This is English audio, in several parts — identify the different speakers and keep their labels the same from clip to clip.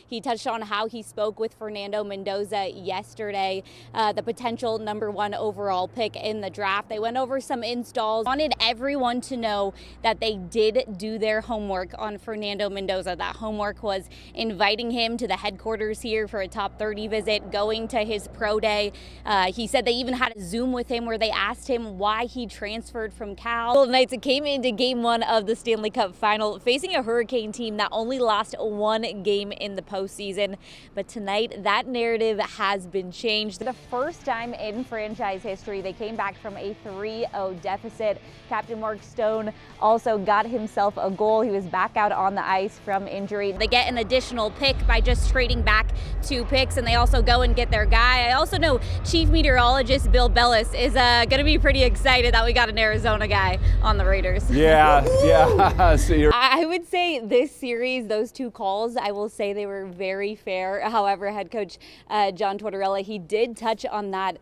Speaker 1: He touched on how he spoke with Fernando Mendoza yesterday, the potential #1 overall pick in the draft. They went over some installs, wanted everyone to know that they did do their homework on Fernando Mendoza. That homework was inviting him to the headquarters here for a top 30 visit, going to his pro day. He said they even had a Zoom with him where they asked him why he transferred from Cal. Golden Knights came into Game 1 of the Stanley Cup Final facing a Hurricane team that only lost 1 game in the postseason. But tonight, that narrative has been changed. For the first time in franchise history, they came back from a 3-0 deficit. Captain Mark Stone also got himself a goal. He was back out on the ice from injury. They get an additional pick by just trading back 2 picks, and they also go and get their guy. I also know Chief Meteorologist Bill Bellis is going to be pretty excited that we got an Arizona guy on the Raiders.
Speaker 2: Yeah. So
Speaker 1: I would say this series, those 2 calls, I will say they were very fair. However, head coach John Tortorella, he did touch on that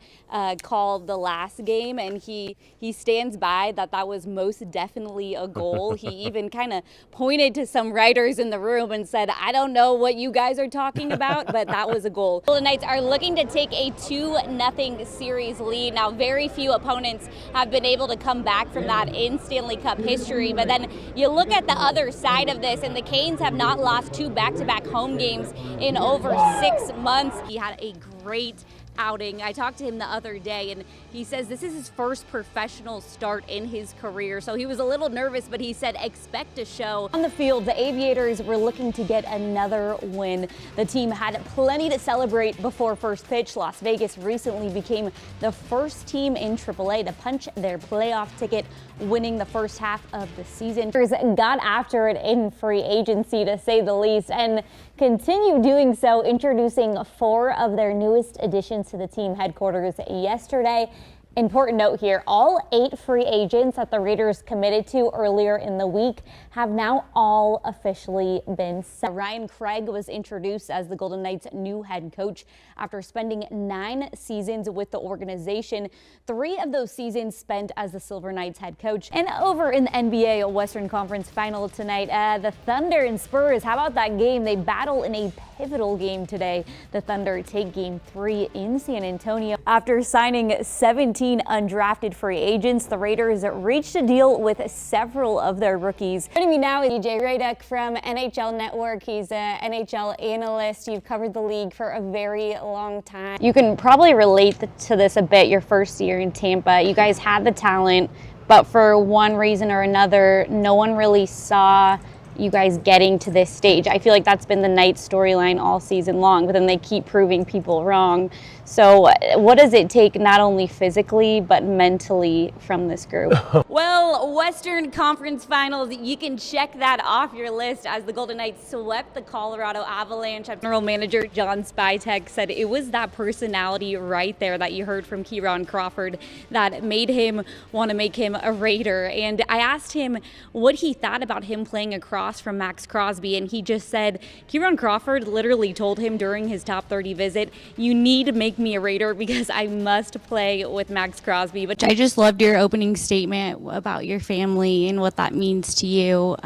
Speaker 1: call the last game, and he stands by that was most definitely a goal. He even kind of pointed to some writers in the room and said, I don't know what you guys are talking about, but that was a goal. Golden Knights are looking to take a 2-0 series lead. Now, very few opponents have been able to come back from that in Stanley Cup history, but then you look at the other side of this, and the Canes have not lost 2 back-to-back home games in over 6 months. He had a great outing. I talked to him the other day, and he says this is his first professional start in his career, so he was a little nervous, but he said expect a show. On the field, the Aviators were looking to get another win. The team had plenty to celebrate before first pitch. Las Vegas recently became the first team in AAA to punch their playoff ticket, winning the first half of the season. Got after it in free agency, to say the least, and continue doing so, introducing 4 of their newest additions to the team headquarters yesterday. Important note here, all 8 free agents that the Raiders committed to earlier in the week have now all officially been signed. Ryan Craig was introduced as the Golden Knights' new head coach after spending 9 seasons with the organization. 3 of those seasons spent as the Silver Knights head coach. And over in the NBA Western Conference Final tonight, the Thunder and Spurs, how about that game? They battle in a pivotal game today. The Thunder take Game 3 in San Antonio. After signing 17 undrafted free agents, the Raiders reached a deal with several of their rookies. Joining me now is DJ Radek from NHL Network. He's an NHL analyst. You've covered the league for a very long time. You can probably relate to this a bit. Your first year in Tampa, you guys had the talent, but for one reason or another, no one really saw you guys getting to this stage. I feel like that's been the Knights storyline all season long, but then they keep proving people wrong. So what does it take, not only physically, but mentally from this group? Well, Western Conference Finals, you can check that off your list as the Golden Knights swept the Colorado Avalanche. General Manager John Spytek said it was that personality right there that you heard from Kieran Crawford that made him want to make him a Raider. And I asked him what he thought about him playing across from Max Crosby, and he just said Kieran Crawford literally told him during his top 30 visit, you need to make me a Raider because I must play with Max Crosby. But I just loved your opening statement about your family and what that means to you.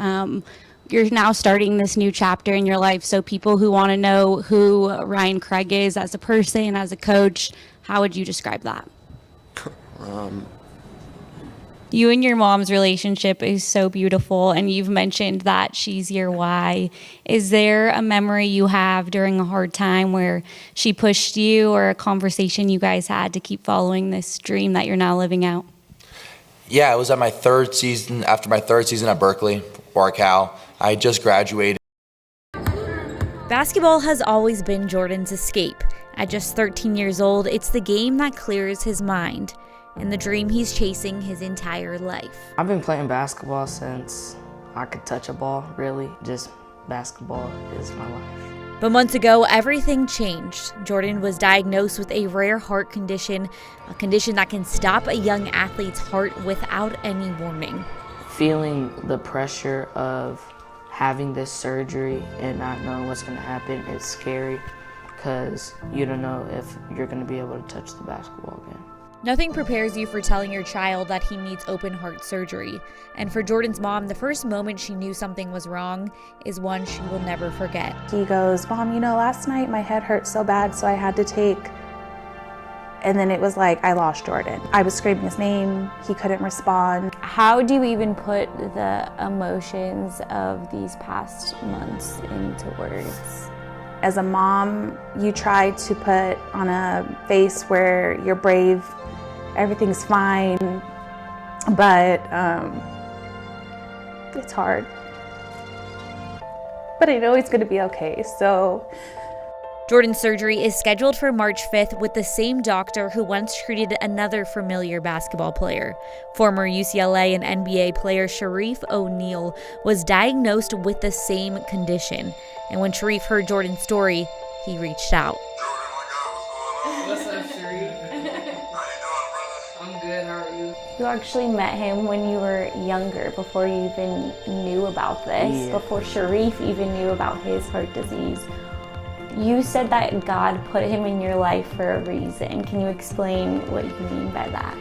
Speaker 1: You're now starting this new chapter in your life, so people who want to know who Ryan Craig is as a person, as a coach, how would you describe that? You and your mom's relationship is so beautiful, and you've mentioned that she's your why. Is there a memory you have during a hard time where she pushed you, or a conversation you guys had to keep following this dream that you're now living out?
Speaker 3: Yeah, it was at my 3rd season, after my 3rd season at Berkeley or Cal. I just graduated.
Speaker 1: Basketball has always been Jordan's escape. At just 13 years old, it's the game that clears his mind, and the dream he's chasing his entire life.
Speaker 4: I've been playing basketball since I could touch a ball, really. Just basketball is my life.
Speaker 1: But months ago, everything changed. Jordan was diagnosed with a rare heart condition, a condition that can stop a young athlete's heart without any warning.
Speaker 4: Feeling the pressure of having this surgery and not knowing what's going to happen is scary because you don't know if you're going to be able to touch the basketball again.
Speaker 5: Nothing prepares you for telling your child that he needs open heart surgery. And for Jordan's mom, the first moment she knew something was wrong is one she will never forget.
Speaker 6: He goes, "Mom, you know, last night my head hurt so bad, so I had to take," and then it was like I lost Jordan. I was screaming his name, he couldn't respond.
Speaker 1: How do you even put the emotions of these past months into words?
Speaker 6: As a mom, you try to put on a face where you're brave, everything's fine, but it's hard. But I know he's gonna be okay, so.
Speaker 5: Jordan's surgery is scheduled for March 5th with the same doctor who once treated another familiar basketball player. Former UCLA and NBA player Sharif O'Neal was diagnosed with the same condition. And when Sharif heard Jordan's story, he reached out.
Speaker 4: What's up, Sharif? How you doing, brother? I'm good, how are you?
Speaker 1: You actually met him when you were younger, before you even knew about this, before Sharif even knew about his heart disease. You said that God put him in your life for a reason. Can you explain what you mean by that?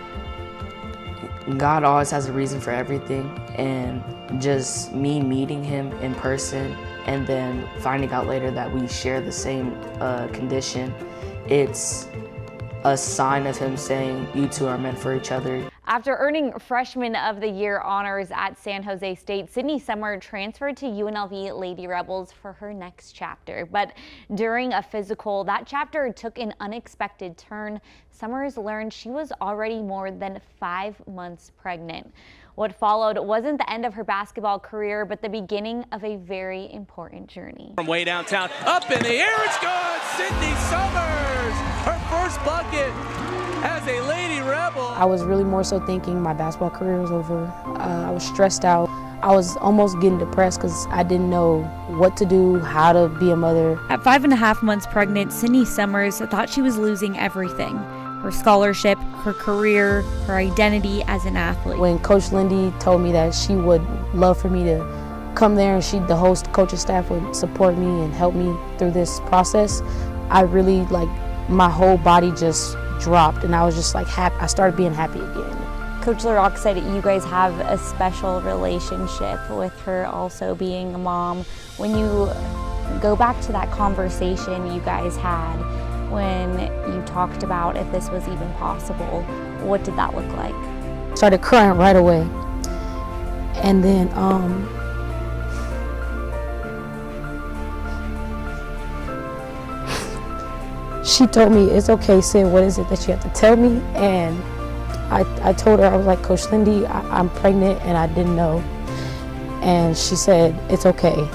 Speaker 4: God always has a reason for everything, and just me meeting him in person and then finding out later that we share the same condition, it's a sign of him saying, "You two are meant for each other."
Speaker 1: After earning Freshman of the Year honors at San Jose State, Sydney Summer transferred to UNLV Lady Rebels for her next chapter. But during a physical, that chapter took an unexpected turn. Summers learned she was already more than 5 months pregnant. What followed wasn't the end of her basketball career, but the beginning of a very important journey.
Speaker 7: From way downtown, up in the air, it's good! Sydney Summers, her first bucket as a Lady Rebel.
Speaker 8: I was really more so thinking my basketball career was over. I was stressed out. I was almost getting depressed because I didn't know what to do, how to be a mother.
Speaker 5: At 5.5 months pregnant, Sydney Summers thought she was losing everything. Her scholarship, her career, her identity as an athlete.
Speaker 8: When Coach Lindy told me that she would love for me to come there and the whole coaching staff would support me and help me through this process, I really, my whole body just dropped, and I was just happy. I started being happy again.
Speaker 1: Coach LaRock said you guys have a special relationship with her also being a mom. When you go back to that conversation you guys had, when you talked about if this was even possible, what did that look like?
Speaker 8: Started crying right away. And then she told me, "It's okay, Sid, what is it that you have to tell me?" And I told her, I was like, "Coach Lindy, I'm pregnant and I didn't know." And she said, "It's okay."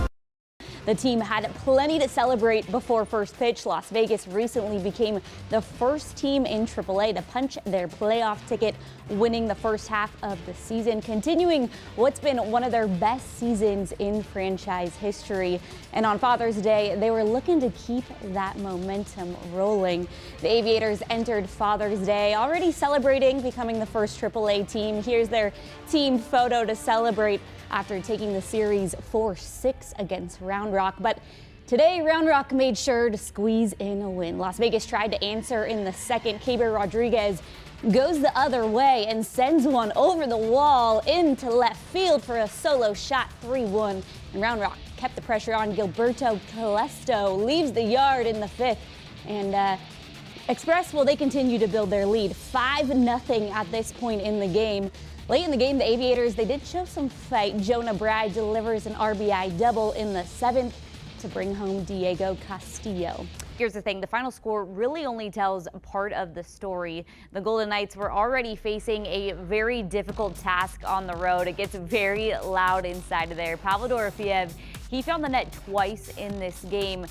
Speaker 1: The team had plenty to celebrate before first pitch. Las Vegas recently became the first team in AAA to punch their playoff ticket, winning the first half of the season, continuing what's been one of their best seasons in franchise history. And on Father's Day, they were looking to keep that momentum rolling. The Aviators entered Father's Day already celebrating becoming the first AAA team. Here's their team photo to celebrate after taking the series 4-6 against Round Rock. But today, Round Rock made sure to squeeze in a win. Las Vegas tried to answer in the second. Kaber Rodriguez goes the other way and sends one over the wall into left field for a solo shot, 3-1. And Round Rock kept the pressure on. Gilberto Calesto leaves the yard in the fifth. And Express, well, they continue to build their lead, 5-0 at this point in the game. Late in the game, the Aviators, they did show some fight. Jonah Bride delivers an RBI double in the 7th to bring home Diego Castillo. Here's the thing, the final score really only tells part of the story. The Golden Knights were already facing a very difficult task on the road. It gets very loud inside of there. Pavel Dorofeev, he found the net twice in this game.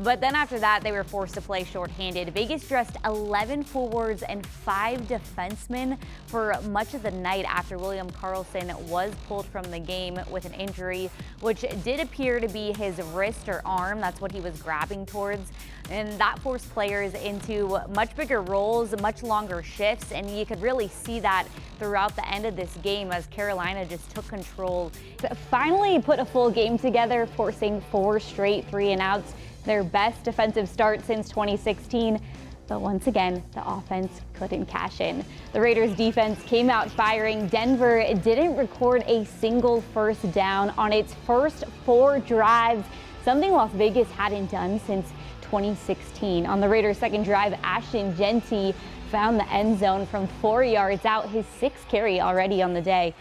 Speaker 1: But then after that, they were forced to play shorthanded. Vegas dressed 11 forwards and 5 defensemen for much of the night after William Karlsson was pulled from the game with an injury, which did appear to be his wrist or arm. That's what he was grabbing towards. And that forced players into much bigger roles, much longer shifts, and you could really see that throughout the end of this game as Carolina just took control. Finally put a full game together, forcing 4 straight 3-and-outs. Their best defensive start since 2016. But once again, the offense couldn't cash in. The Raiders defense came out firing. Denver didn't record a single first down on its first 4 drives, something Las Vegas hadn't done since 2016. On the Raiders' second drive, Ashton Jeanty found the end zone from 4 yards out, his 6th carry already on the day.